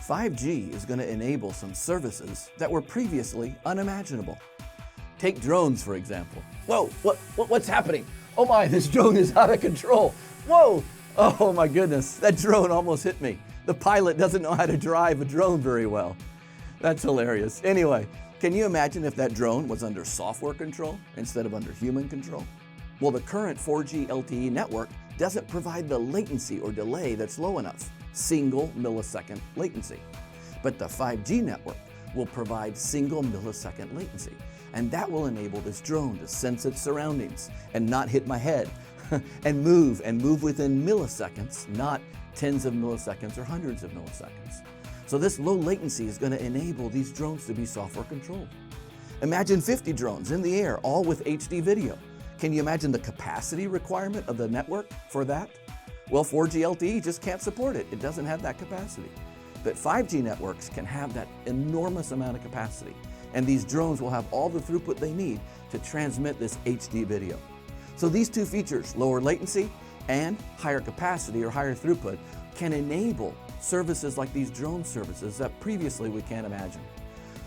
5G is going to enable some services that were previously unimaginable. Take drones, for example. Whoa, what's happening? Oh my, this drone is out of control. Whoa, oh my goodness, that drone almost hit me. The pilot doesn't know how to drive a drone very well. That's hilarious. Anyway, can you imagine if that drone was under software control instead of under human control? Well, the current 4G LTE network doesn't provide the latency or delay that's low enough, single millisecond latency. But the 5G network will provide single millisecond latency, and that will enable this drone to sense its surroundings and not hit my head and move within milliseconds, not tens of milliseconds or hundreds of milliseconds. So this low latency is going to enable these drones to be software controlled. Imagine 50 drones in the air, all with HD video. Can you imagine the capacity requirement of the network for that? Well, 4G LTE just can't support it. It doesn't have that capacity. But 5G networks can have that enormous amount of capacity, and these drones will have all the throughput they need to transmit this HD video. So these two features, lower latency and higher capacity or higher throughput, can enable services like these drone services that previously we can't imagine.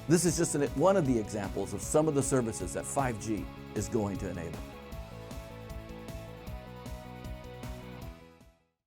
This is just one of the examples of some of the services that 5G is going to enable.